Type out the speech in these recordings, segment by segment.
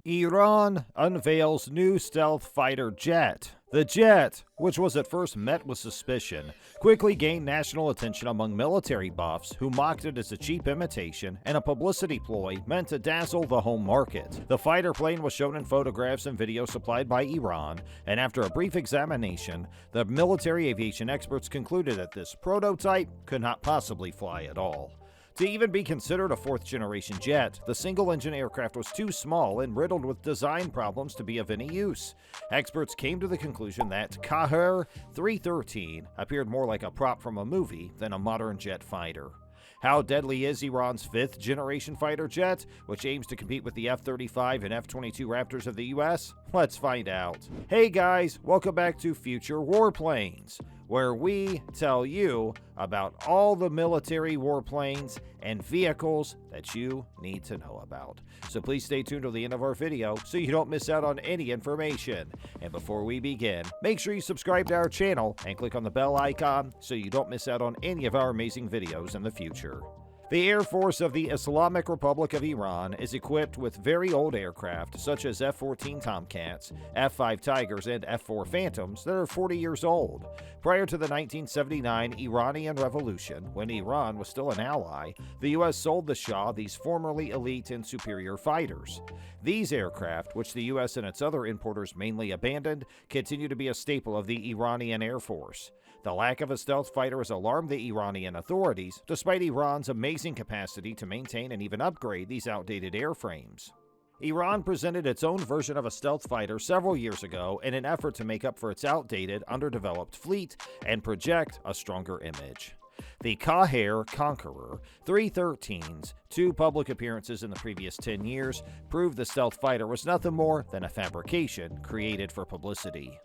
Iran unveils new stealth fighter jet. The jet, which was at first met with suspicion, quickly gained national attention among military buffs who mocked it as a cheap imitation and a publicity ploy meant to dazzle the home market. The fighter plane was shown in photographs and videos supplied by Iran, and after a brief examination, the military aviation experts concluded that this prototype could not possibly fly at all. To even be considered a fourth-generation jet, the single-engine aircraft was too small and riddled with design problems to be of any use. Experts came to the conclusion that qaher 313 appeared more like a prop from a movie than a modern jet fighter. How deadly is Iran's fifth-generation fighter jet, which aims to compete with the F-35 and F-22 Raptors of the US? Let's find out. Hey guys, welcome back to Future Warplanes, where we tell you about all the military warplanes and vehicles that you need to know about. So please stay tuned till the end of our video so you don't miss out on any information. And before we begin, make sure you subscribe to our channel and click on the bell icon so you don't miss out on any of our amazing videos in the future. The Air Force of the Islamic Republic of Iran is equipped with very old aircraft such as F-14 Tomcats, F-5 Tigers, and F-4 Phantoms that are 40 years old. Prior to the 1979 Iranian Revolution, when Iran was still an ally, the U.S. sold the Shah these formerly elite and superior fighters. These aircraft, which the U.S. and its other importers mainly abandoned, continue to be a staple of the Iranian Air Force. The lack of a stealth fighter has alarmed the Iranian authorities, despite Iran's amazing capacity to maintain and even upgrade these outdated airframes. Iran presented its own version of a stealth fighter several years ago in an effort to make up for its outdated, underdeveloped fleet and project a stronger image. The qaher Conqueror 313's two public appearances in the previous 10 years proved the stealth fighter was nothing more than a fabrication created for publicity.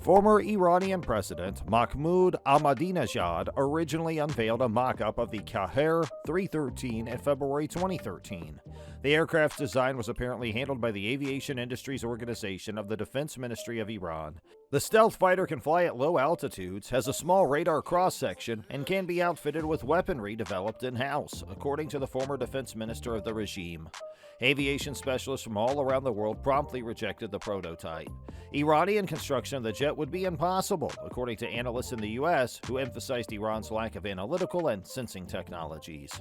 Former Iranian President Mahmoud Ahmadinejad originally unveiled a mock-up of the qaher 313 in February 2013. The aircraft's design was apparently handled by the Aviation Industries Organization of the Defense Ministry of Iran. The stealth fighter can fly at low altitudes, has a small radar cross-section, and can be outfitted with weaponry developed in-house, according to the former defense minister of the regime. Aviation specialists from all around the world promptly rejected the prototype. Iranian construction of the jet would be impossible, according to analysts in the U.S., who emphasized Iran's lack of analytical and sensing technologies.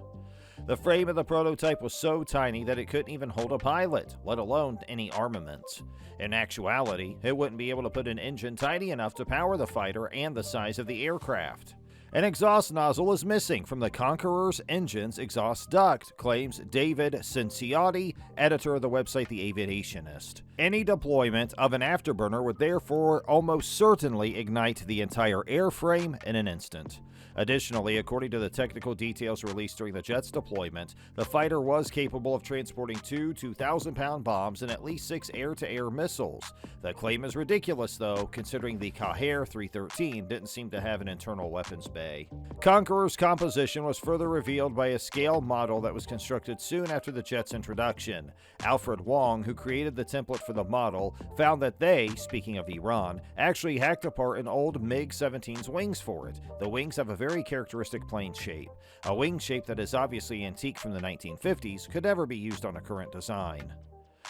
The frame of the prototype was so tiny that it couldn't even hold a pilot, let alone any armaments. In actuality, it wouldn't be able to put an engine tiny enough to power the fighter and the size of the aircraft. An exhaust nozzle is missing from the Conqueror's engine's exhaust duct, claims David Cinciotti, editor of the website The Aviationist. Any deployment of an afterburner would therefore almost certainly ignite the entire airframe in an instant. Additionally, according to the technical details released during the jet's deployment, the fighter was capable of transporting two 2,000-pound bombs and at least 6 air-to-air missiles. The claim is ridiculous, though, considering the qaher 313 didn't seem to have an internal weapons bay. Conqueror's composition was further revealed by a scale model that was constructed soon after the jet's introduction. Alfred Wong, who created the template for the model, found that they, speaking of Iran, actually hacked apart an old MiG-17's wings for it. The wings have a very characteristic plane shape. A wing shape that is obviously antique from the 1950s could never be used on a current design.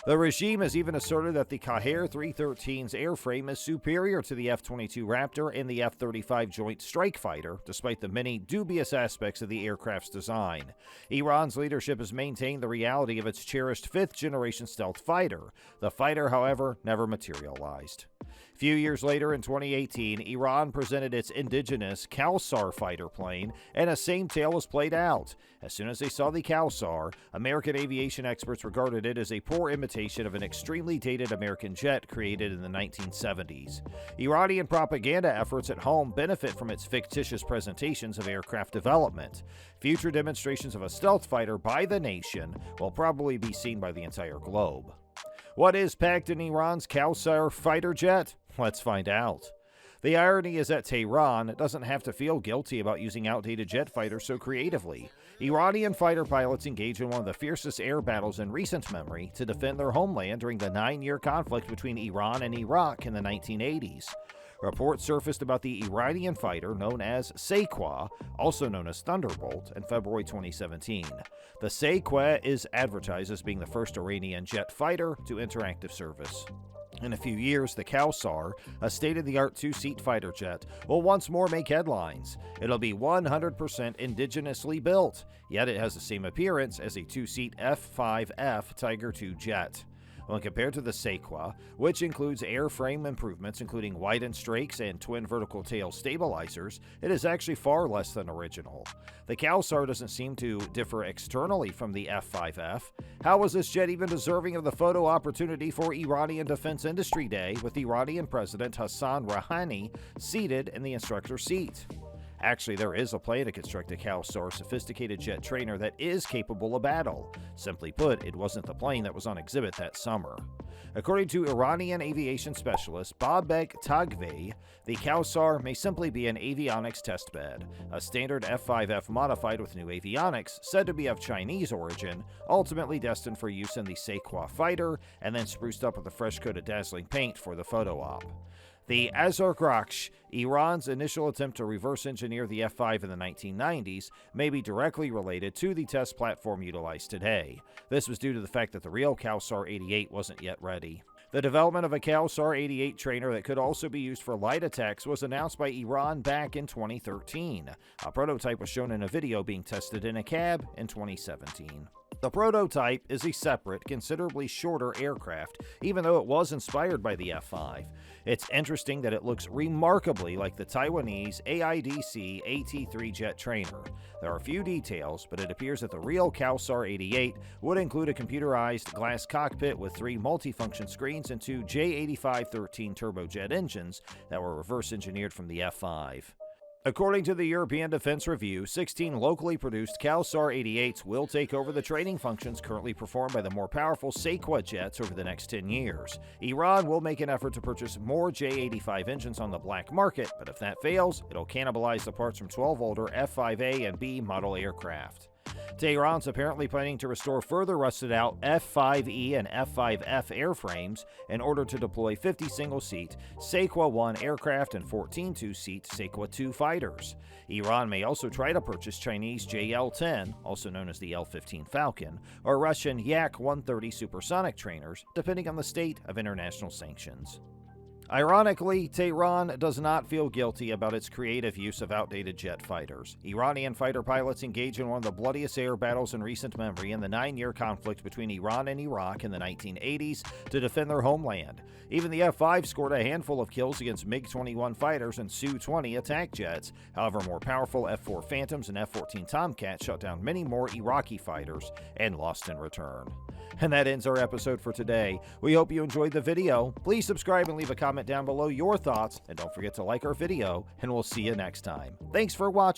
The regime has even asserted that the qaher 313's airframe is superior to the F-22 Raptor and the F-35 Joint Strike Fighter, despite the many dubious aspects of the aircraft's design. Iran's leadership has maintained the reality of its cherished fifth-generation stealth fighter. The fighter, however, never materialized. A few years later, in 2018, Iran presented its indigenous Qaher fighter plane, and the same tale was played out. As soon as they saw the Qaher, American aviation experts regarded it as a poor imitation of an extremely dated American jet created in the 1970s. Iranian propaganda efforts at home benefit from its fictitious presentations of aircraft development. Future demonstrations of a stealth fighter by the nation will probably be seen by the entire globe. What is packed in Iran's qaher fighter jet? Let's find out. The irony is that Tehran doesn't have to feel guilty about using outdated jet fighters so creatively. Iranian fighter pilots engaged in one of the fiercest air battles in recent memory to defend their homeland during the 9-year conflict between Iran and Iraq in the 1980s. Reports surfaced about the Iranian fighter known as Sequoia, also known as Thunderbolt, in February 2017. The Sequoia is advertised as being the first Iranian jet fighter to enter active service. In a few years, the qaher, a state-of-the-art two-seat fighter jet, will once more make headlines. It'll be 100% indigenously built, yet it has the same appearance as a two-seat F-35 Tiger II jet. When compared to the Sequoia, which includes airframe improvements including widened strakes and twin vertical tail stabilizers, it is actually far less than original. The qaher doesn't seem to differ externally from the F-5F. How was this jet even deserving of the photo opportunity for Iranian Defense Industry Day with Iranian President Hassan Rouhani seated in the instructor seat? Actually, there is a plan to construct a qaher sophisticated jet trainer that is capable of battle. Simply put, it wasn't the plane that was on exhibit that summer. According to Iranian aviation specialist Babek Taghvi, the qaher may simply be an avionics testbed, a standard F-5F modified with new avionics said to be of Chinese origin, ultimately destined for use in the Sequoia fighter, and then spruced up with a fresh coat of dazzling paint for the photo op. The Azargrakh, Iran's initial attempt to reverse engineer the F-5 in the 1990s, may be directly related to the test platform utilized today. This was due to the fact that the real qaher 88 wasn't yet ready. The development of a qaher 88 trainer that could also be used for light attacks was announced by Iran back in 2013. A prototype was shown in a video being tested in a cab in 2017. The prototype is a separate, considerably shorter aircraft, even though it was inspired by the F-5. It's interesting that it looks remarkably like the Taiwanese AIDC AT-3 jet trainer. There are few details, but it appears that the real qaher 88 would include a computerized glass cockpit with 3 multifunction screens and 2 J8513 turbojet engines that were reverse engineered from the F-5. According to the European Defense Review, 16 locally produced qaher 88s will take over the training functions currently performed by the more powerful Sequoia jets over the next 10 years. Iran will make an effort to purchase more J85 engines on the black market, but if that fails, it'll cannibalize the parts from 12 older F-5A and B model aircraft. Tehran's apparently planning to restore further rusted-out F-5E and F-5F airframes in order to deploy 50 single-seat Sequoia 1 aircraft and 14 two-seat Sequoia 2 fighters. Iran may also try to purchase Chinese JL-10, also known as the L-15 Falcon, or Russian Yak-130 supersonic trainers, depending on the state of international sanctions. Ironically, Tehran does not feel guilty about its creative use of outdated jet fighters. Iranian fighter pilots engaged in one of the bloodiest air battles in recent memory in the 9-year conflict between Iran and Iraq in the 1980s to defend their homeland. Even the F-5 scored a handful of kills against MiG-21 fighters and Su-20 attack jets. However, more powerful F-4 Phantoms and F-14 Tomcats shot down many more Iraqi fighters and lost in return. And that ends our episode for today. We hope you enjoyed the video. Please subscribe and leave a comment down below your thoughts, and don't forget to like our video, and we'll see you next time. Thanks for watching.